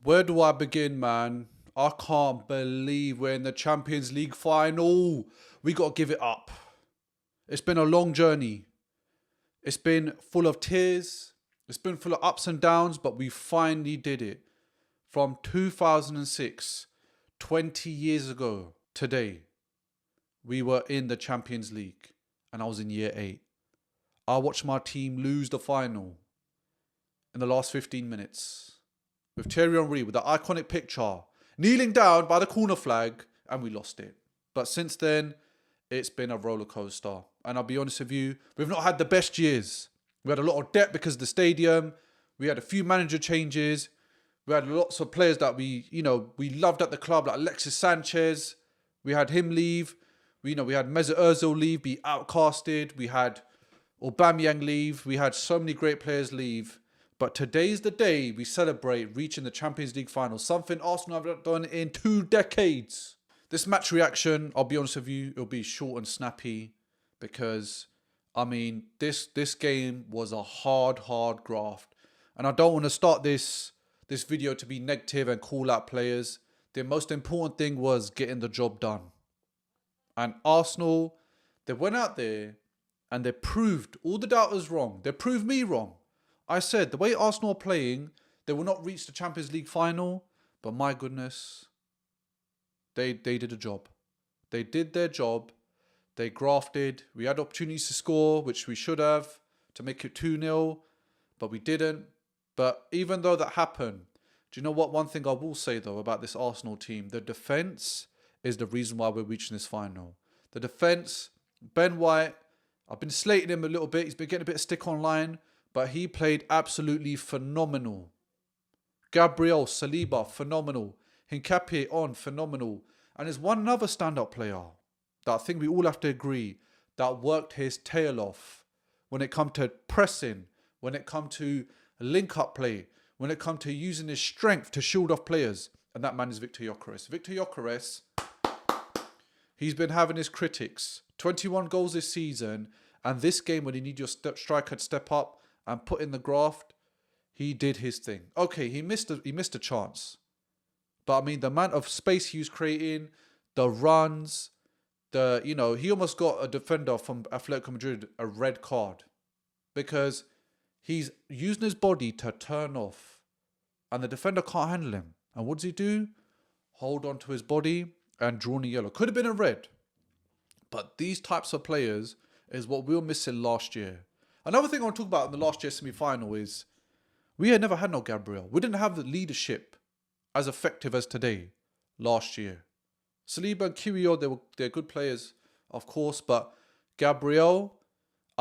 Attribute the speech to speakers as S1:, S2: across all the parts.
S1: Where do I begin, man? I can't believe we're in the Champions League final. We got to give it up. It's been a long journey. It's been full of tears. It's been full of ups and downs, but we finally did it. From 2006, 20 years ago today, we were in the Champions League and I was in year 8. I watched my team lose the final in the last 15 minutes with Thierry Henry with the iconic picture kneeling down by the corner flag, and we lost it. But since then, it's been a roller coaster. And I'll be honest with you, we've not had the best years. We had a lot of debt because of the stadium. We had a few manager changes. We had lots of players that we loved at the club, like Alexis Sanchez. We had him leave. We had Mesut Ozil leave, be outcasted. We had Aubameyang leave. We had so many great players leave. But today's the day we celebrate reaching the Champions League final, something Arsenal have done in 2 decades. This match reaction, I'll be honest with you, it'll be short and snappy because, this game was a hard graft. And I don't want to start this video to be negative and call out players. The most important thing was getting the job done. And Arsenal, they went out there and they proved all the doubters wrong. They proved me wrong. I said, the way Arsenal are playing, they will not reach the Champions League final. But my goodness, they did a job. They did their job. They grafted. We had opportunities to score, which we should have, to make it 2-0. But we didn't. But even though that happened, do you know what? One thing I will say, though, about this Arsenal team, the defence is the reason why we're reaching this final. The defence, Ben White, I've been slating him a little bit. He's been getting a bit of stick online. But he played absolutely phenomenal. Gabriel, Saliba, phenomenal. Hincapié phenomenal. And there's one other standout player that I think we all have to agree that worked his tail off when it come to pressing, when it come to link-up play, when it come to using his strength to shield off players. And that man is Victor Gyökeres. Victor Gyökeres, he's been having his critics. 21 goals this season. And this game, when you need your striker to step up and put in the graft, he did his thing. Okay, he missed a chance. But the amount of space he was creating, the runs, he almost got a defender from Atletico Madrid a red card because he's using his body to turn off and the defender can't handle him. And what does he do? Hold on to his body and draw a yellow. Could have been a red. But these types of players is what we were missing last year. Another thing I want to talk about in the last year semi-final is we had never had no Gabriel. We didn't have the leadership as effective as today last year. Saliba and Kiwior, they're good players, of course, but Gabriel,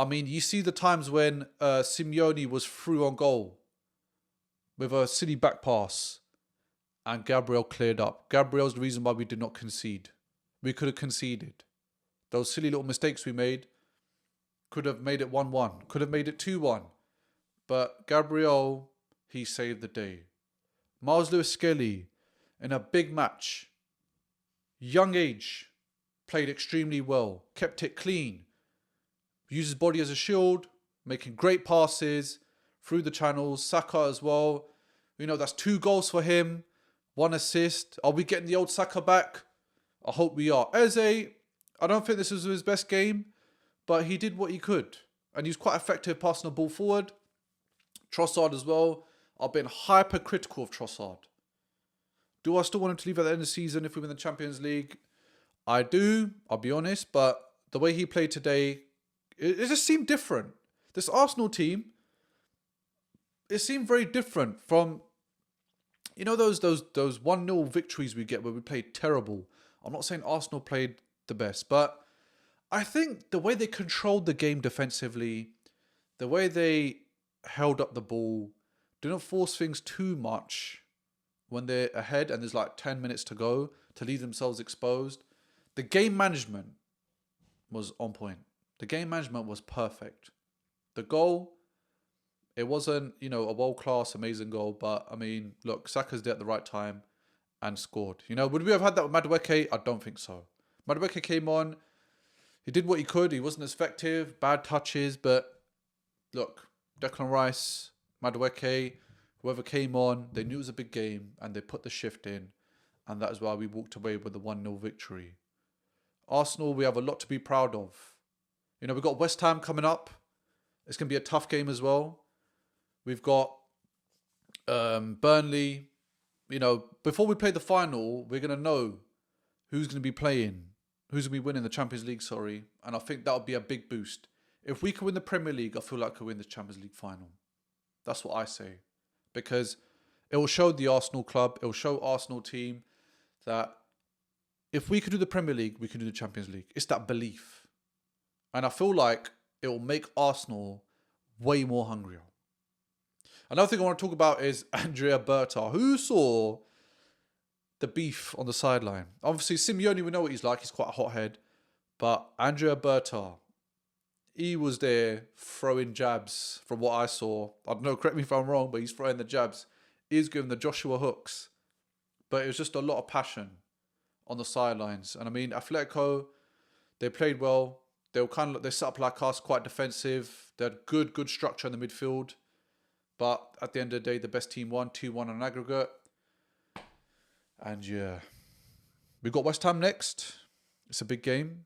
S1: you see the times when Simeone was through on goal with a silly back pass and Gabriel cleared up. Gabriel's the reason why we did not concede. We could have conceded. Those silly little mistakes we made could have made it 1-1, could have made it 2-1. But Gabriel, he saved the day. Miles Lewis-Skelly, in a big match, young age, played extremely well, kept it clean, used his body as a shield, making great passes through the channels. Saka as well. That's 2 goals for him, 1 assist. Are we getting the old Saka back? I hope we are. Eze, I don't think this was his best game, but he did what he could. And he was quite effective passing the ball forward. Trossard as well. I've been hypercritical of Trossard. Do I still want him to leave at the end of the season if we win the Champions League? I do, I'll be honest. But the way he played today, it just seemed different. This Arsenal team, it seemed very different from, those 1-0 victories we get where we played terrible. I'm not saying Arsenal played the best, but I think the way they controlled the game defensively, the way they held up the ball, didn't force things too much when they're ahead and there's like 10 minutes to go to leave themselves exposed. The game management was on point. The game management was perfect. The goal, it wasn't, a world-class, amazing goal, but look, Saka's there at the right time and scored. Would we have had that with Madueke? I don't think so. Madueke came on. He did what he could. He wasn't as effective. Bad touches. But look, Declan Rice, Madueke, Whoever came on, they knew it was a big game and they put the shift in. And that is why we walked away with the 1-0 victory. Arsenal, we have a lot to be proud of. You know, we've got West Ham coming up. It's going to be a tough game as well. We've got Burnley. You know, before we play the final, we're going to know who's going to be playing, who's going to be winning the Champions League, And I think that'll be a big boost. If we can win the Premier League, I feel like we'll win the Champions League final. That's what I say. Because it will show the Arsenal club, it will show Arsenal team that if we could do the Premier League, we can do the Champions League. It's that belief. And I feel like it will make Arsenal way more hungrier. Another thing I want to talk about is Andrea Berta. Who saw the beef on the sideline? Obviously, Simeone, we know what he's like. He's quite a hothead. But Andrea Berta, he was there throwing jabs from what I saw. I don't know, correct me if I'm wrong, but he's throwing the jabs. He's giving the Joshua hooks. But it was just a lot of passion on the sidelines. And I mean, Atletico, they played well. They set up like us, quite defensive. They had good structure in the midfield. But at the end of the day, the best team won, 2-1 on aggregate. And yeah, we've got West Ham next. It's a big game.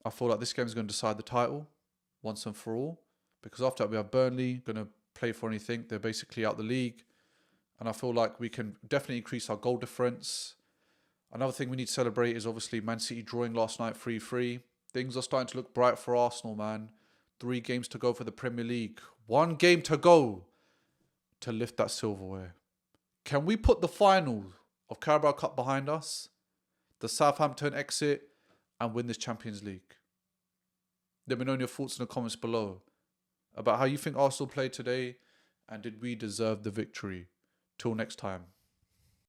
S1: I feel like this game is going to decide the title once and for all. Because after that, we have Burnley going to play for anything. They're basically out the league. And I feel like we can definitely increase our goal difference. Another thing we need to celebrate is obviously Man City drawing last night 3-3. Things are starting to look bright for Arsenal, man. 3 games to go for the Premier League. 1 game to go to lift that silverware. Can we put the final of Carabao Cup behind us, the Southampton exit, and win this Champions League? Let me know your thoughts in the comments below about how you think Arsenal played today and did we deserve the victory. Till next time.